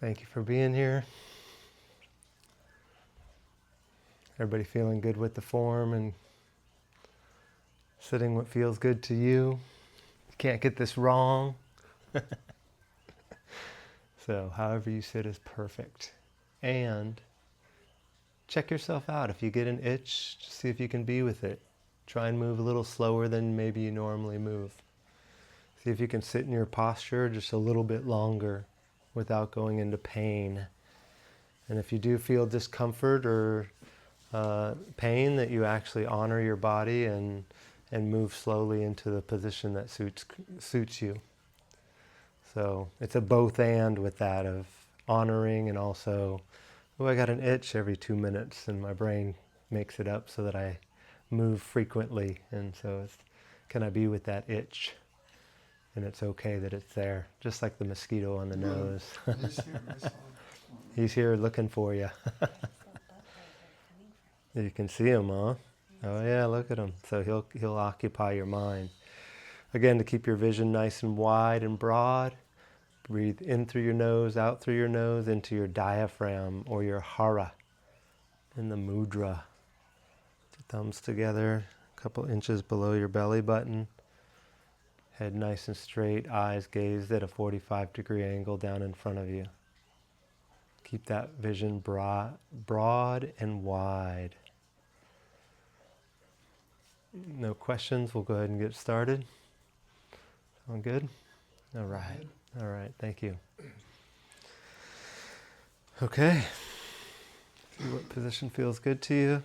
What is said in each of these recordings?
Thank you for being here. Everybody feeling good with the form and sitting what feels good to you. You can't get this wrong. So however you sit is perfect. And check yourself out. If you get an itch, just see if you can be with it. Try and move a little slower than maybe you normally move. See if you can sit in your posture just a little bit longer without going into pain. And if you do feel discomfort or pain, that you actually honor your body and move slowly into the position that suits you. So it's a both and with that of honoring and also, oh, I got an itch every 2 minutes and my brain makes it up so that I move frequently. And so it's, can I be with that itch? And it's okay that it's there, just like the mosquito on the nose. He's here looking for you. You can see him, huh? Oh yeah, look at him. So he'll occupy your mind. Again, to keep your vision nice and wide and broad, breathe in through your nose, out through your nose, into your diaphragm or your hara in the mudra. Thumbs together, a couple inches below your belly button. Head nice and straight, eyes gazed at a 45-degree angle down in front of you. Keep that vision broad and wide. No questions, we'll go ahead and get started. Sound good? All right. All right, thank you. Okay. See what position feels good to you.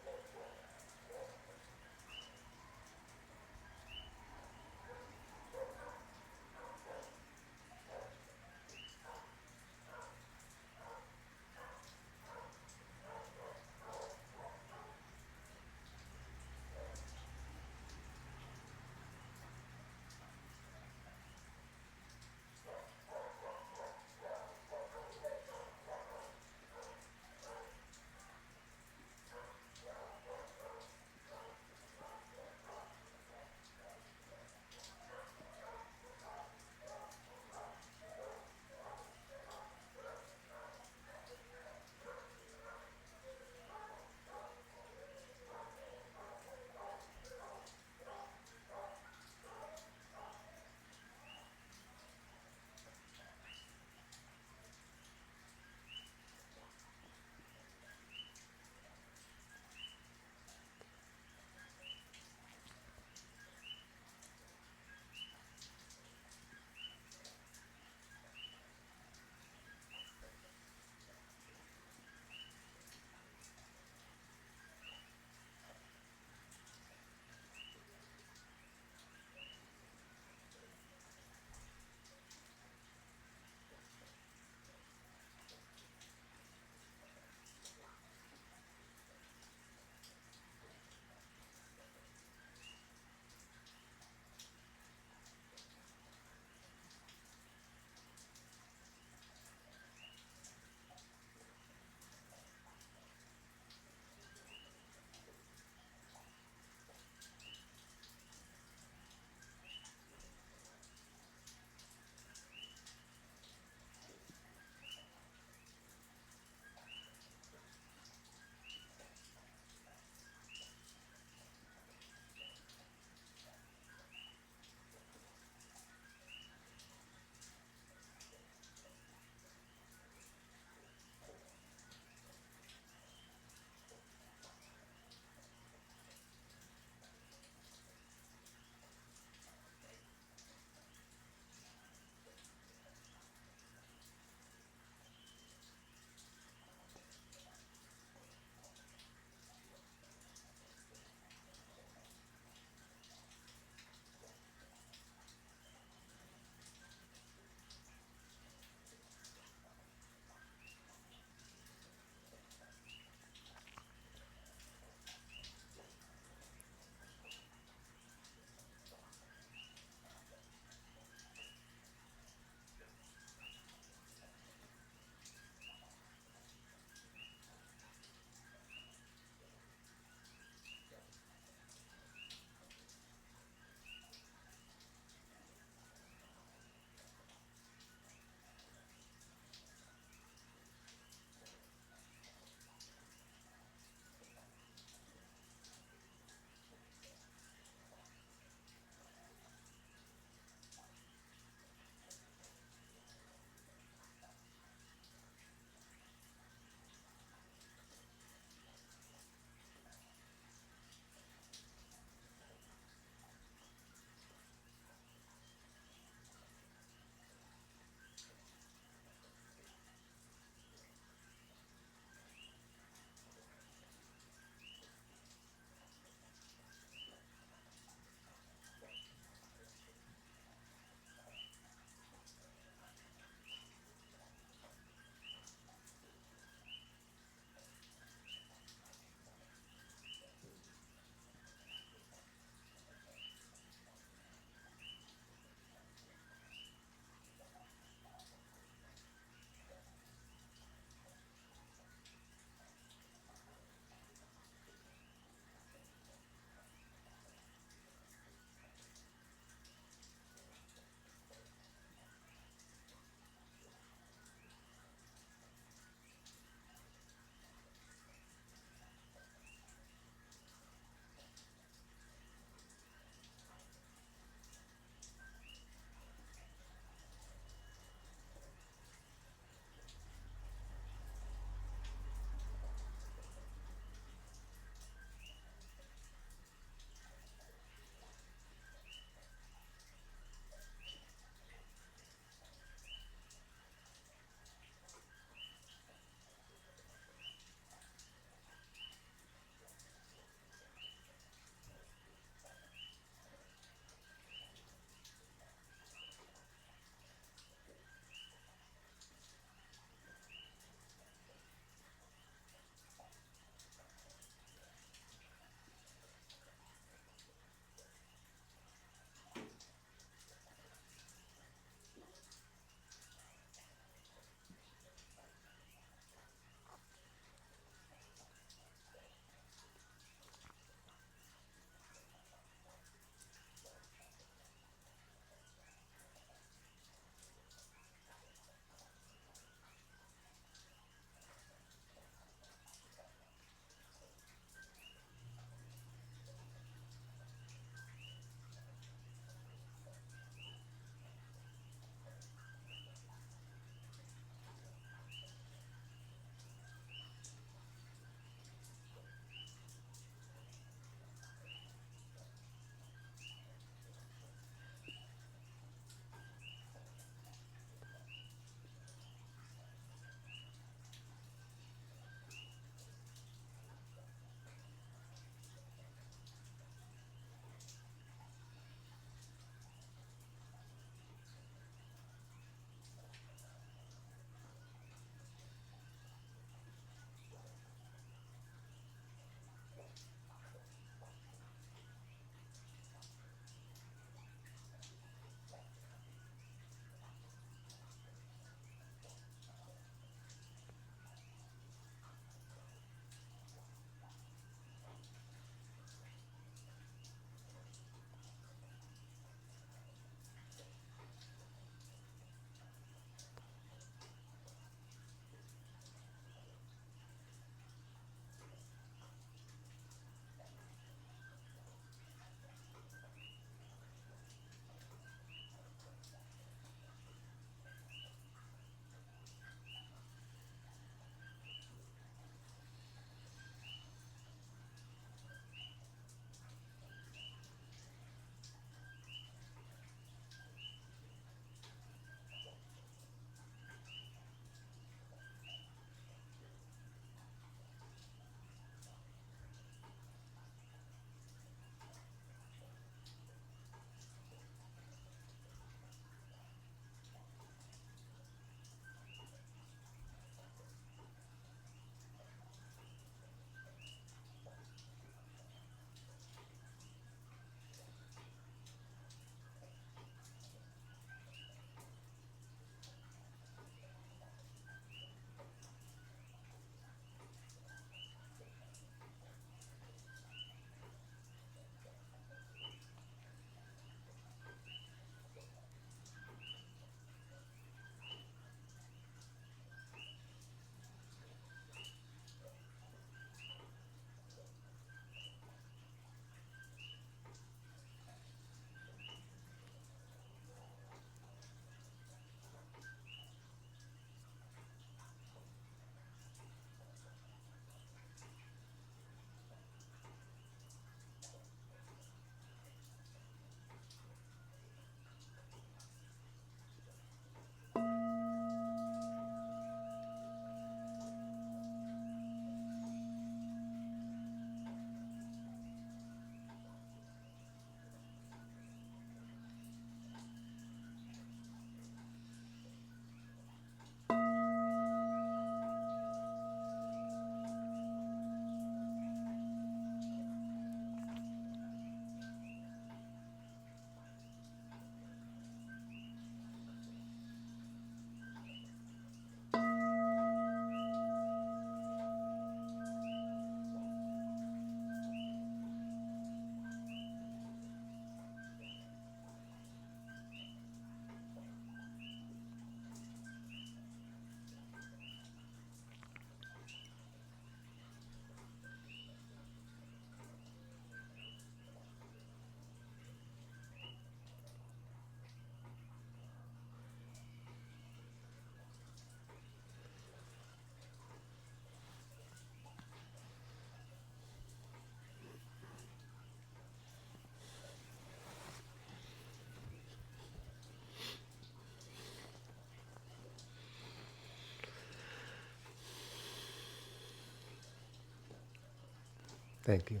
Thank you.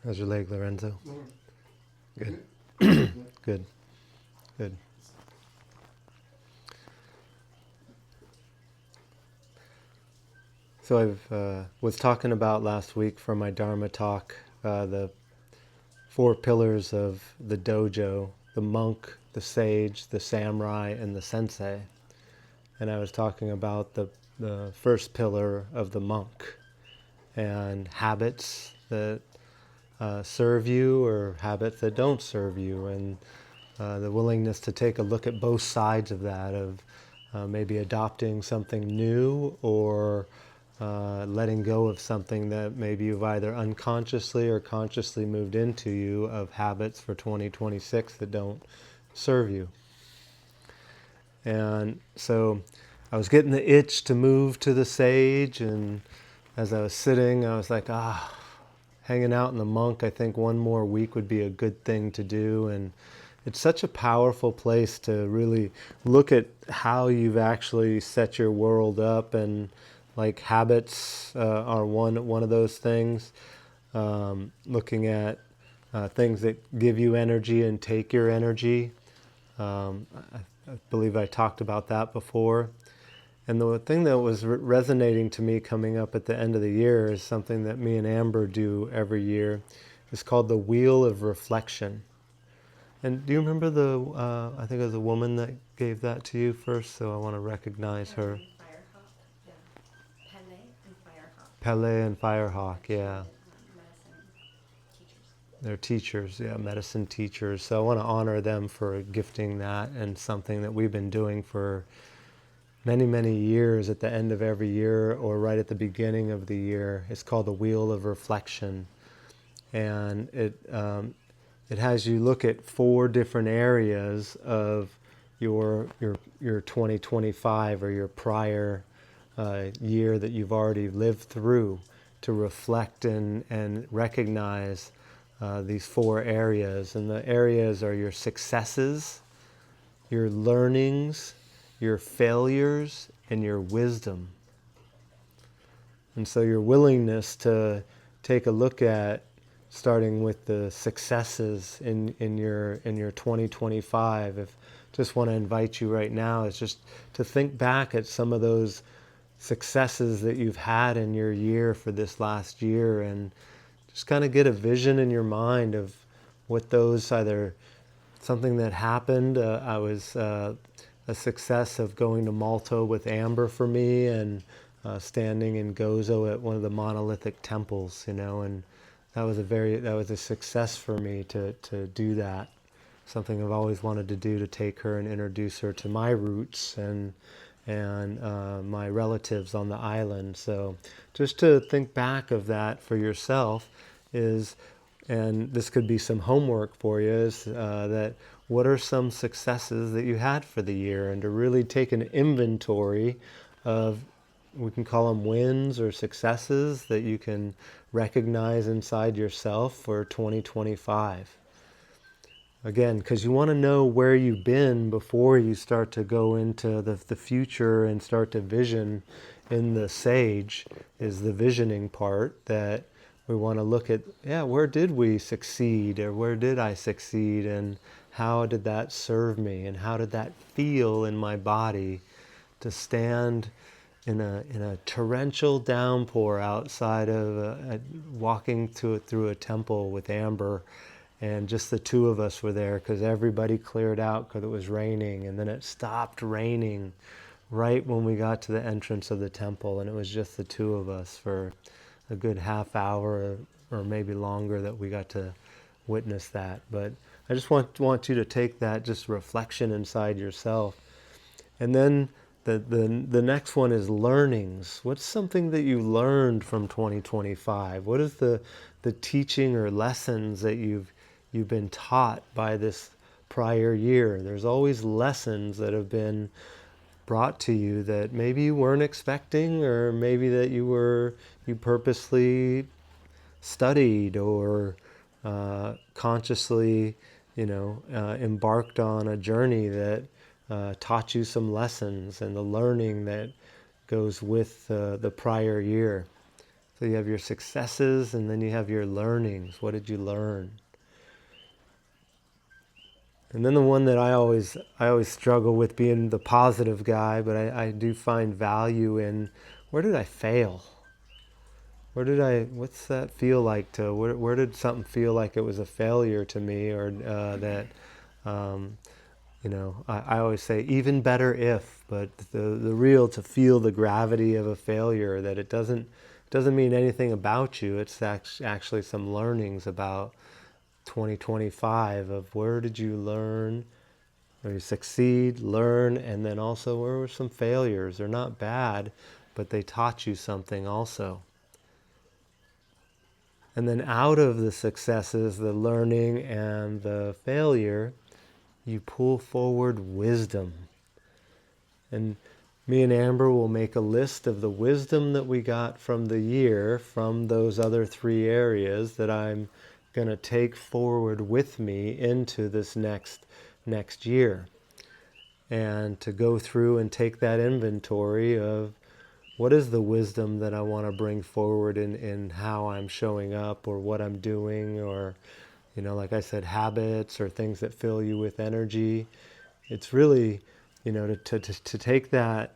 How's your leg, Lorenzo? Good. Good. Good. So I was talking about last week for my Dharma talk, the 4 pillars of the dojo: the monk, the sage, the samurai, and the sensei. And I was talking about the first pillar of the monk, and habits that serve you or habits that don't serve you, and the willingness to take a look at both sides of that, of maybe adopting something new or letting go of something that maybe you've either unconsciously or consciously moved into you, of habits for 2026 that don't serve you. And so I was getting the itch to move to the sage, and as I was sitting, I was like, hanging out in the monk, I think one more week would be a good thing to do. And it's such a powerful place to really look at how you've actually set your world up, and like habits are one of those things. Looking at things that give you energy and take your energy. I believe I talked about that before. And the thing that was resonating to me coming up at the end of the year is something that me and Amber do every year. It's called the Wheel of Reflection. And do you remember I think it was a woman that gave that to you first, so I want to recognize her. Pele and Firehawk, yeah. They're teachers, yeah, medicine teachers. So I want to honor them for gifting that, and something that we've been doing for many, many years at the end of every year or right at the beginning of the year. It's called the Wheel of Reflection. And it has you look at 4 different areas of your 2025 or your prior year that you've already lived through, to reflect and recognize these 4 areas. And the areas are your successes, your learnings, your failures, and your wisdom. And so your willingness to take a look at, starting with the successes in your 2025, if just want to invite you right now is just to think back at some of those successes that you've had in your year for this last year, and just kind of get a vision in your mind of what those, either something that happened. I was a success of going to Malta with Amber for me, and standing in Gozo at one of the monolithic temples, and that was a success for me to do that. Something I've always wanted to do, to take her and introduce her to my roots and my relatives on the island. So just to think back of that for yourself and this could be some homework for you, is that what are some successes that you had for the year, and to really take an inventory of, we can call them wins or successes, that you can recognize inside yourself for 2025. Again, because you want to know where you've been before you start to go into the future and start to vision. In the sage is the visioning part, that we want to look at, where did we succeed, or where did I succeed, and how did that serve me, and how did that feel in my body to stand in a torrential downpour outside of walking through a temple with Amber, and just the 2 of us were there because everybody cleared out because it was raining, and then it stopped raining right when we got to the entrance of the temple, and it was just the 2 of us for a good half hour or maybe longer that we got to witness that. But I just want you to take that just reflection inside yourself. And then the next one is learnings. What's something that you learned from 2025? What is the teaching or lessons that you've been taught by this prior year? There's always lessons that have been brought to you that maybe you weren't expecting, or maybe that you purposely studied or consciously embarked on a journey that taught you some lessons, and the learning that goes with the prior year. So you have your successes, and then you have your learnings. What did you learn? And then the one that I always struggle with, being the positive guy, but I do find value in, where did I fail? What's that feel like where did something feel like it was a failure to me, or that, I always say even better if, but the real, to feel the gravity of a failure, that it doesn't mean anything about you. It's actually some learnings about 2025 of where did you learn, or you succeed, learn, and then also where were some failures. They're not bad, but they taught you something also. And then out of the successes, the learning, and the failure, you pull forward wisdom. And me and Amber will make a list of the wisdom that we got from the year, from those other 3 areas, that I'm going to take forward with me into this next year. And to go through and take that inventory of, what is the wisdom that I want to bring forward in how I'm showing up, or what I'm doing, or, like I said, habits or things that fill you with energy. It's really, to take that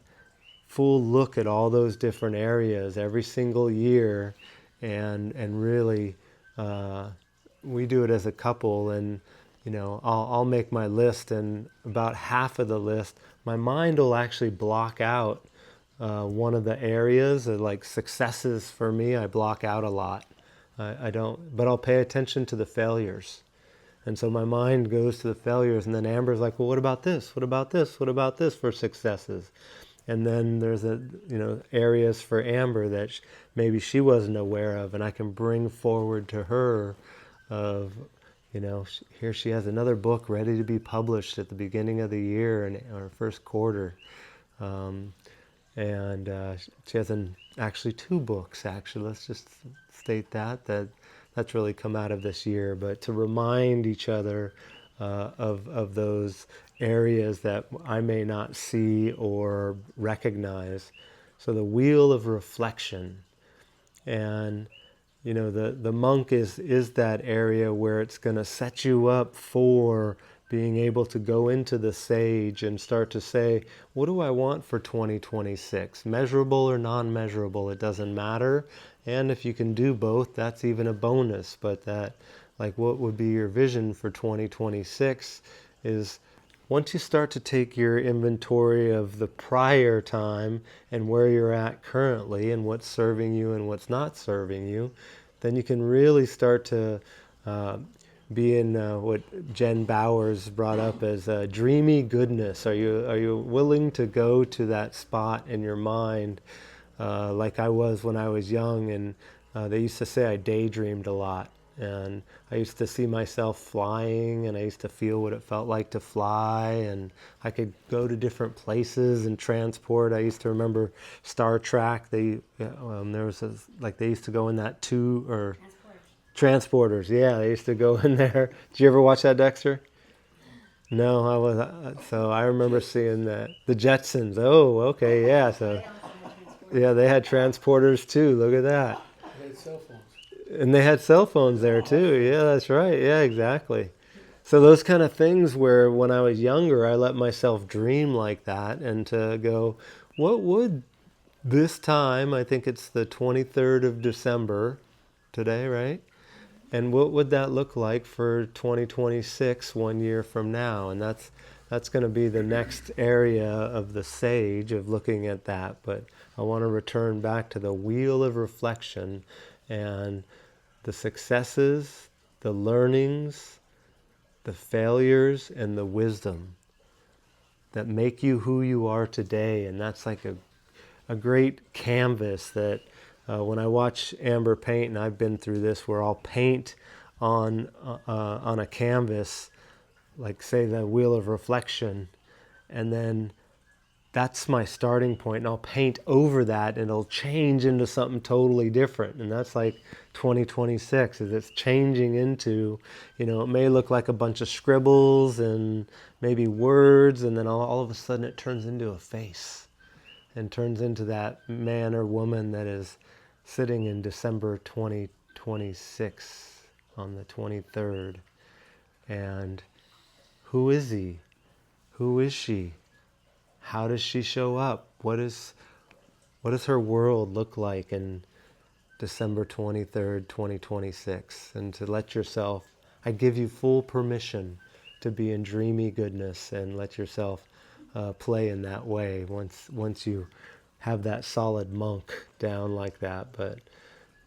full look at all those different areas every single year, and really, we do it as a couple, and I'll make my list, and about half of the list, my mind will actually block out one of the areas, like successes for me, I block out a lot. I don't, but I'll pay attention to the failures. And so my mind goes to the failures, and then Amber's like, well, what about this? What about this? What about this for successes? And then there's areas for Amber that maybe she wasn't aware of, and I can bring forward to her of, here she has another book ready to be published at the beginning of the year, or first quarter. And she has actually 2 books, actually. Let's just state that's really come out of this year. But to remind each other of those areas that I may not see or recognize. So the wheel of reflection. And the monk is that area where it's going to set you up for being able to go into the sage and start to say, what do I want for 2026? Measurable or non-measurable, it doesn't matter. And if you can do both, that's even a bonus. But that, like, what would be your vision for 2026 is, once you start to take your inventory of the prior time and where you're at currently and what's serving you and what's not serving you, then you can really start to be in what Jen Bowers brought up as dreamy goodness. Are you willing to go to that spot in your mind, like I was when I was young? And they used to say I daydreamed a lot. And I used to see myself flying, and I used to feel what it felt like to fly, and I could go to different places and transport. I used to remember Star Trek. There was they used to go in that transporters. Yeah, they used to go in there. Did you ever watch that, Dexter? No, I was. So I remember seeing that. The Jetsons. Oh, okay, yeah. So yeah, they had transporters too. Look at that. They had cell phones. And they had cell phones there too. Yeah, that's right. Yeah, exactly. So those kind of things where when I was younger, I let myself dream like that, and to go, what would this time, I think it's the 23rd of December today, right? And what would that look like for 2026, 1 year from now? And that's going to be the next area of the sage, of looking at that. But I want to return back to the wheel of reflection, and the successes, the learnings, the failures, and the wisdom that make you who you are today. And that's like a great canvas that when I watch Amber paint, and I've been through this, where I'll paint on a canvas, like say the wheel of reflection, and then that's my starting point, and I'll paint over that, and it'll change into something totally different. And that's like 2026, is it's changing into, it may look like a bunch of scribbles and maybe words, and then all of a sudden it turns into a face. and turns into that man or woman that is sitting in December 2026 on the 23rd. And who is he? Who is she? How does she show up? What does her world look like in December 23rd, 2026? And to let yourself, I give you full permission to be in dreamy goodness and let yourself play in that way once you have that solid monk down like that. But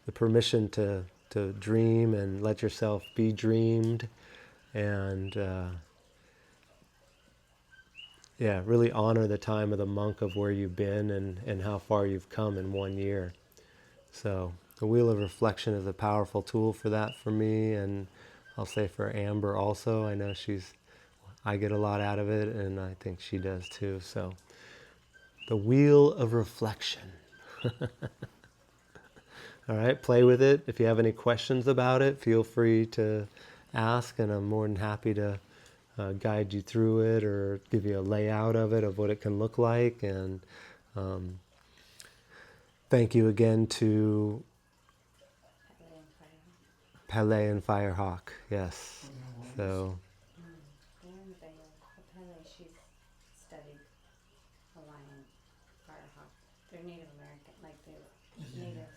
the permission to dream and let yourself be dreamed, and really honor the time of the monk of where you've been and how far you've come in 1 year. So the Wheel of Reflection is a powerful tool for that for me, and I'll say for Amber also. I know I get a lot out of it, and I think she does too. So the Wheel of Reflection. All right, play with it. If you have any questions about it, feel free to ask, and I'm more than happy to guide you through it or give you a layout of it, of what it can look like. And thank you again to Pele and Firehawk. Yes. So. Pele, she's studied Hawaiian Firehawk. They're Native American, like they're natives.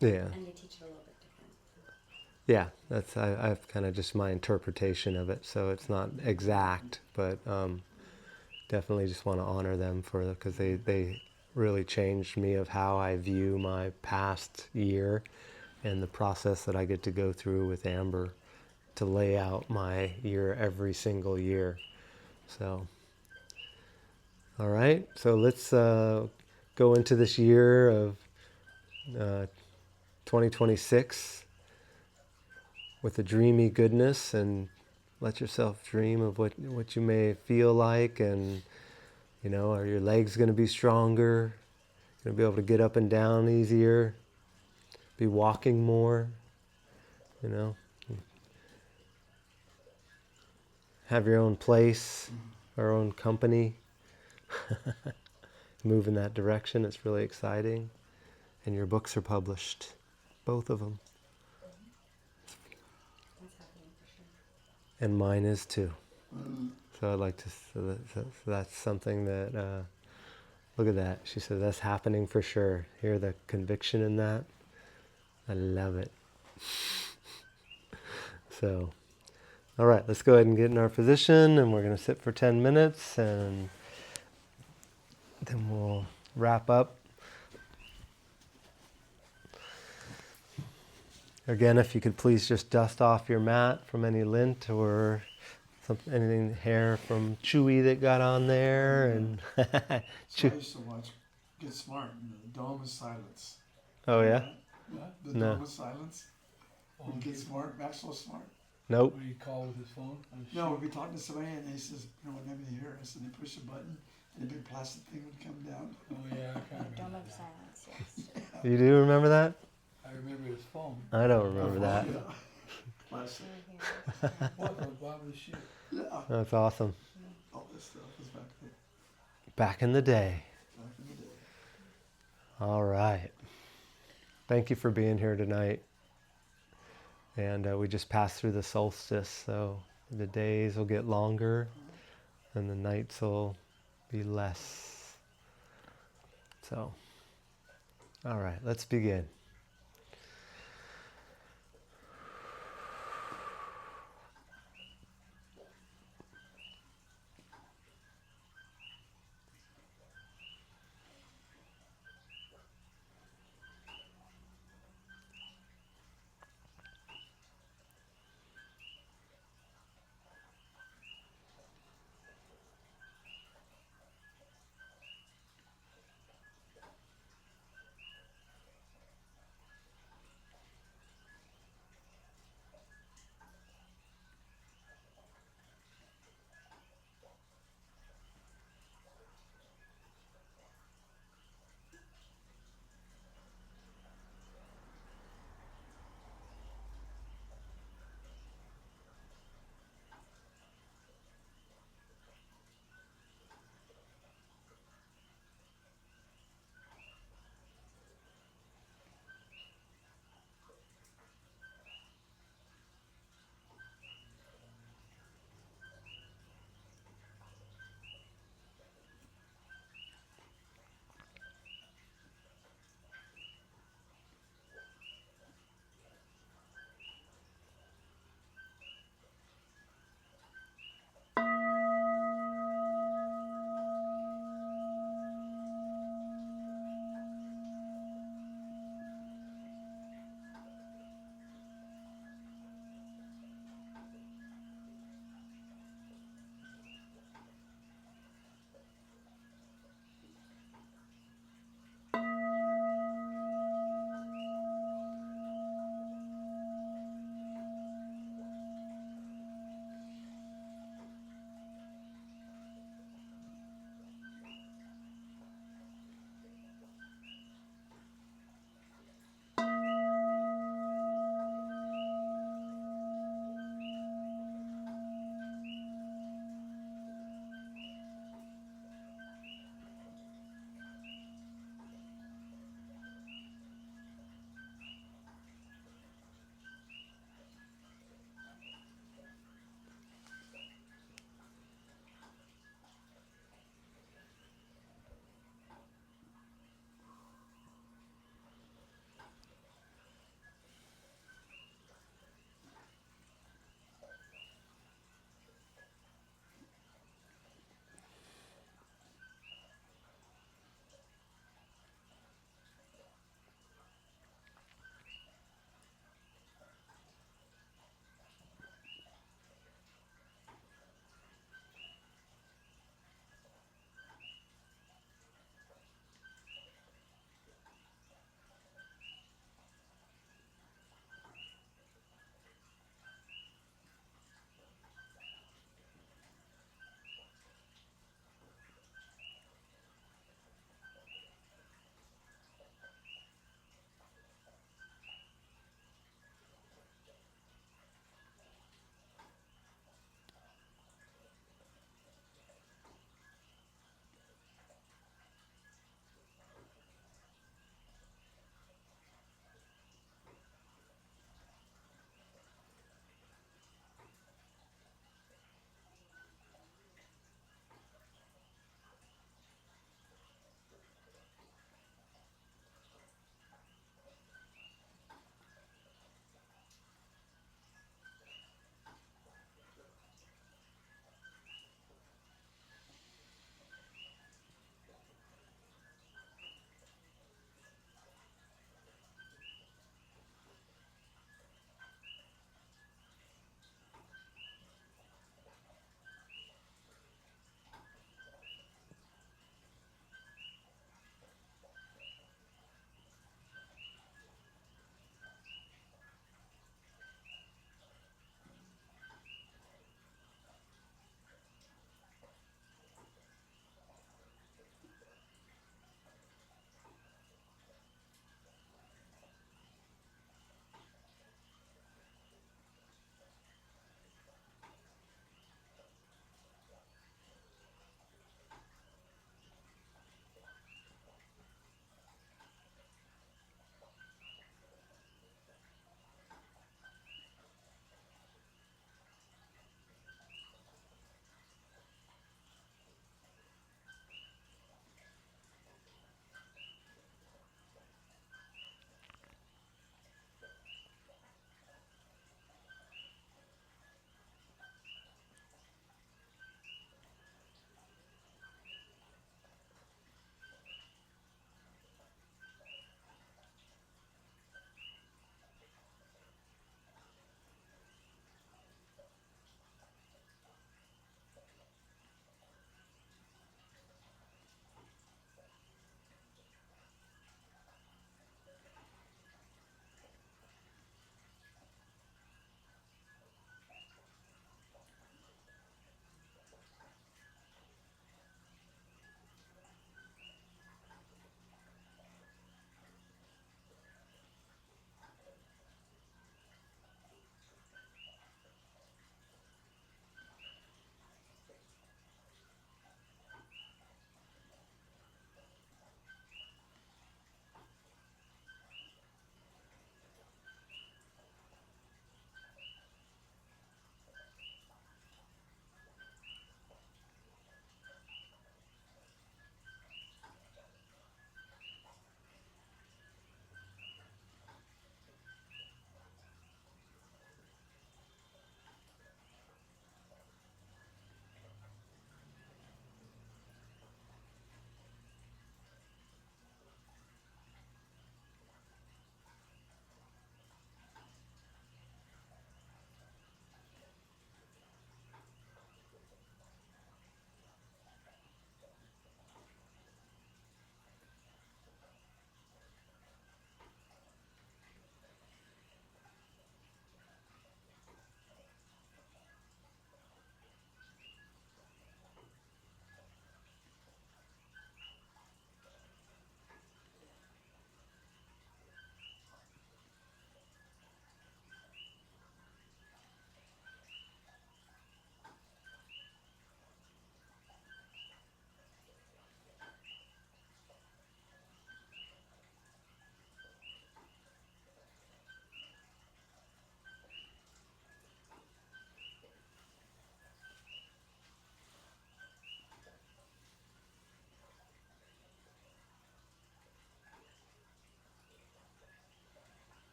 Yeah. And they teach it a little bit different. Yeah, that's I've kind of just my interpretation of it, so it's not exact, but definitely just want to honor them because they really changed me of how I view my past year and the process that I get to go through with Amber to lay out my year every single year. So, all right, so let's go into this year of 2026 with a dreamy goodness, and let yourself dream of what you may feel like, and are your legs going to be stronger? Going to be able to get up and down easier? Be walking more? Have your own place, our own company. Move in that direction. It's really exciting. And your books are published, both of them. That's happening for sure. And mine is too. So I'd like to. So that's something that. Look at that. She said that's happening for sure. Hear the conviction in that? I love it. So, all right, let's go ahead and get in our position, and we're going to sit for 10 minutes, and then we'll wrap up. Again, if you could please just dust off your mat from any lint or anything, hair from Chewy that got on there. And So I used to watch Get Smart, the Dome of Silence. Oh, yeah? Yeah, the No. Dome of Silence. When Get Smart, Maxwell Smart. Nope. What do you call with his phone? No, we'd be talking to somebody and he says, let me hear. I said, they push a button and a big plastic thing would come down. Oh yeah, I kind of Dome remember of that. Silence, yes. You do remember that? I remember his phone. I don't remember that. Yeah. Plastic. What the bottom of the shit? Yeah. That's awesome. All this stuff was back then. Back in the day. Back in the day. All right. Thank you for being here tonight. And we just passed through the solstice, so the days will get longer and the nights will be less. So, all right, let's begin.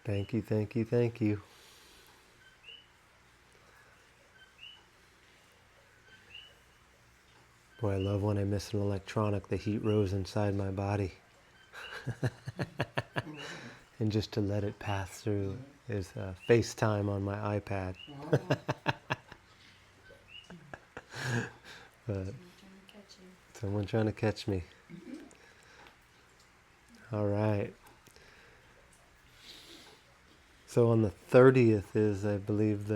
Thank you, thank you, thank you. Boy, I love when I miss an electronic, the heat rose inside my body. And just to let it pass through is FaceTime on my iPad. Oh, But I'm trying to catch you. someone trying to catch me. All right. So on the 30th is, I believe, the